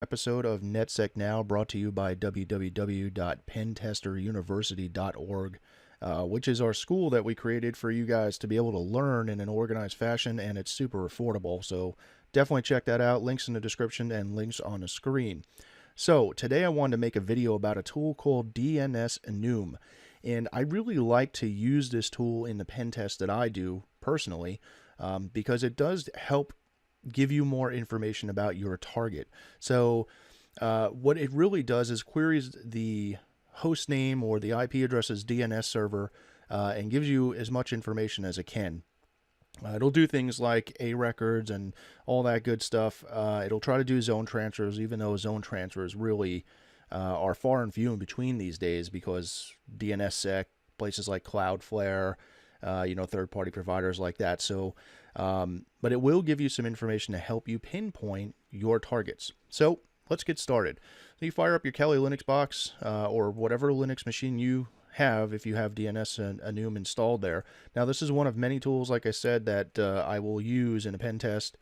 Episode of NetSecNow brought to you by www.pentesteruniversity.org, which is our school that we created for you guys to be able to learn in an organized fashion, and it's super affordable. So definitely check that out. Links in the description and links on the screen. So today I wanted to make a video about a tool called DNS and I really like to use this tool in the pen test that I do personally because it does help give you more information about your target. So what it really does is queries the host name or the IP address's DNS server and gives you as much information as it can. It'll do things like A records and all that good stuff. It'll try to do zone transfers, even though zone transfers really are far and few in between these days because DNSSEC, places like Cloudflare, third-party providers like that. So, but it will give you some information to help you pinpoint your targets. So let's get started. So you fire up your Kali Linux box or whatever Linux machine you have if you have DNSenum installed there. Now this is one of many tools, like I said, that I will use in a pen test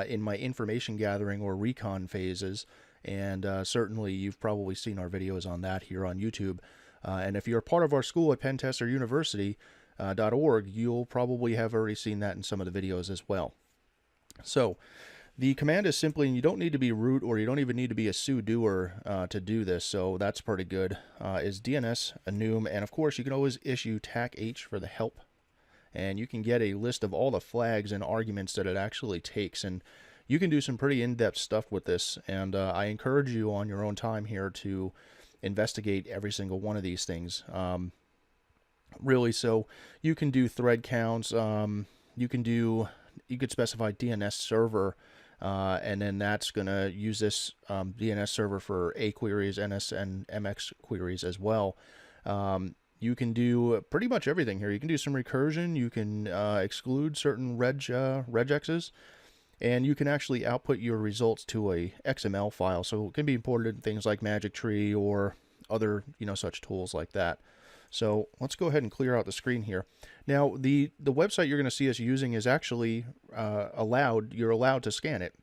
in my information gathering or recon phases. And certainly you've probably seen our videos on that here on YouTube. And if you're part of our school at pentesteruniversity.org, you'll probably have already seen that in some of the videos as well. So the command is simply, and you don't need to be root or you don't even need to be a sudoer to do this, so that's pretty good, is DNSenum. And of course you can always issue TAC-H for the help, and you can get a list of all the flags and arguments that it actually takes, and you can do some pretty in-depth stuff with this, and I encourage you on your own time here to investigate every single one of these things. Really, so you can do thread counts, you could specify DNS server, and then that's going to use this DNS server for A queries, NS, and MX queries as well. You can do pretty much everything here. You can do some recursion, you can exclude certain regexes, and you can actually output your results to a XML file. So it can be imported in things like Magic Tree or other, such tools like that. So let's go ahead and clear out the screen here. Now, the website you're going to see us using is actually you're allowed to scan it.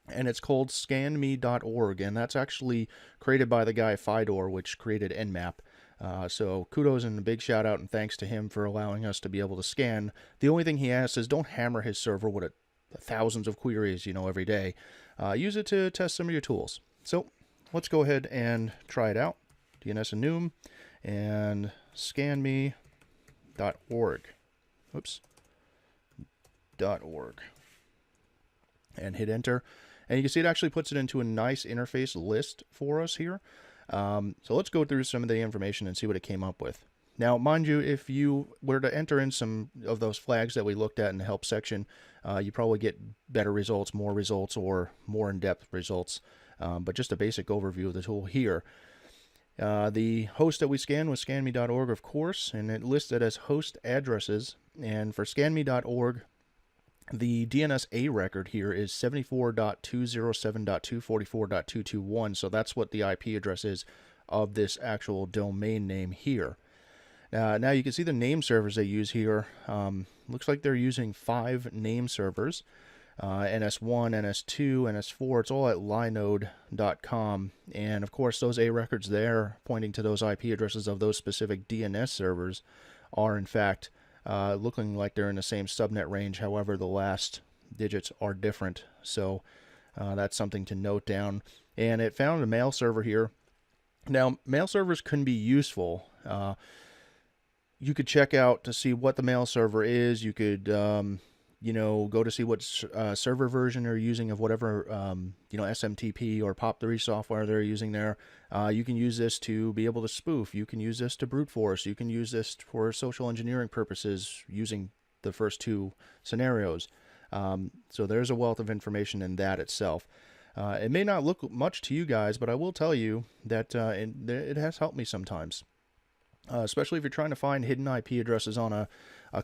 And it's called scanme.org, and that's actually created by the guy Fedor, which created Nmap. So kudos and a big shout out and thanks to him for allowing us to be able to scan. The only thing he asks is don't hammer his server with thousands of queries, every day. Use it to test some of your tools. So let's go ahead and try it out. DNSenum and scanme.org. Oops. .org. And hit enter. And you can see it actually puts it into a nice interface list for us here. So let's go through some of the information and see what it came up with. Now, mind you, if you were to enter in some of those flags that we looked at in the help section, you probably get better results, or more in-depth results. But just a basic overview of the tool here. The host that we scanned was scanme.org, of course, and it listed as host addresses. And for scanme.org, the DNS A record here is 74.207.244.221, so that's what the IP address is of this actual domain name here. Now you can see the name servers they use here. Looks like they're using 5 name servers, NS1, NS2, NS4. It's all at linode.com, and of course those A records there pointing to those IP addresses of those specific DNS servers are in fact looking like they're in the same subnet range. However, the last digits are different, so that's something to note down. And it found a mail server here. Now, mail servers can be useful. You could check out to see what the mail server is. You could, go to see what server version they're using of whatever, SMTP or POP3 software they're using there. You can use this to be able to spoof. You can use this to brute force. You can use this for social engineering purposes using the first 2 scenarios. So there's a wealth of information in that itself. It may not look much to you guys, but I will tell you that it has helped me sometimes. Especially if you're trying to find hidden IP addresses on a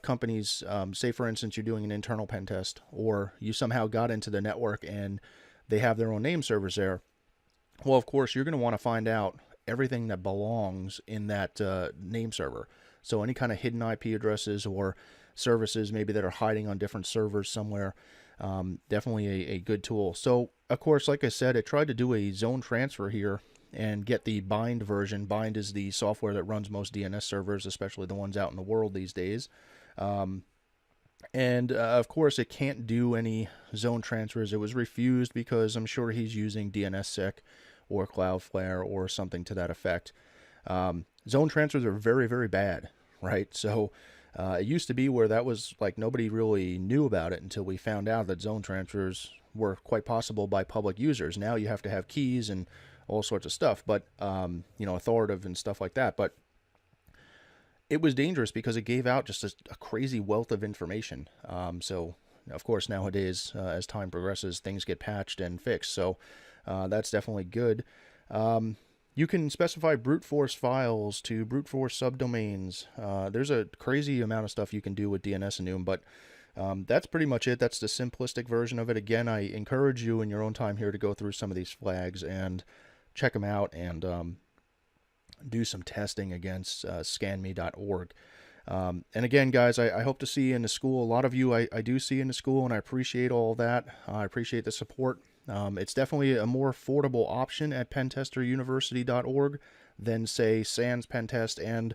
company's, say for instance you're doing an internal pen test, or you somehow got into the network and they have their own name servers there. Well, of course, you're going to want to find out everything that belongs in that name server. So any kind of hidden IP addresses or services maybe that are hiding on different servers somewhere, Definitely a good tool. So, of course, like I said, I tried to do a zone transfer here and get the Bind version. Bind is the software that runs most DNS servers, especially the ones out in the world these days. And of course, it can't do any zone transfers. It was refused because I'm sure he's using DNSSEC or Cloudflare or something to that effect. Zone transfers are very, very bad, right? So it used to be where that was like nobody really knew about it until we found out that zone transfers were quite possible by public users. Now you have to have keys and all sorts of stuff, but authoritative and stuff like that. But it was dangerous because it gave out just a crazy wealth of information. So, of course, nowadays, as time progresses, things get patched and fixed. So that's definitely good. You can specify brute force files to brute force subdomains. There's a crazy amount of stuff you can do with DNSenum, but that's pretty much it. That's the simplistic version of it. Again, I encourage you in your own time here to go through some of these flags and check them out and do some testing against scanme.org. And again, guys, I hope to see you in the school. A lot of you I do see in the school, and I appreciate all that. I appreciate the support. It's definitely a more affordable option at pentesteruniversity.org than, say, Sans Pentest, and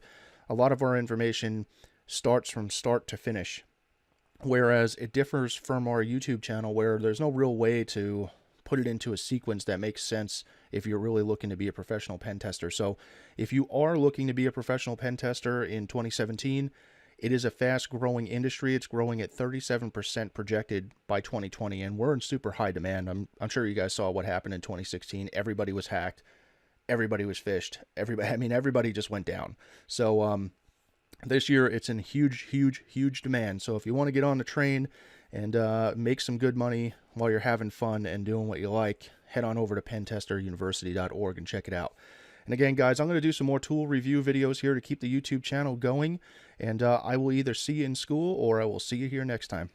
a lot of our information starts from start to finish. Whereas it differs from our YouTube channel, where there's no real way to put it into a sequence that makes sense if you're really looking to be a professional pen tester. So if you are looking to be a professional pen tester in 2017, it is a fast-growing industry. It's growing at 37% projected by 2020, and we're in super high demand. I'm sure you guys saw what happened in 2016. Everybody was hacked. Everybody was phished. Everybody just went down. So this year, it's in huge demand. So if you want to get on the train and make some good money while you're having fun and doing what you like, head on over to pentesteruniversity.org and check it out. And again, guys, I'm going to do some more tool review videos here to keep the YouTube channel going, and I will either see you in school or I will see you here next time.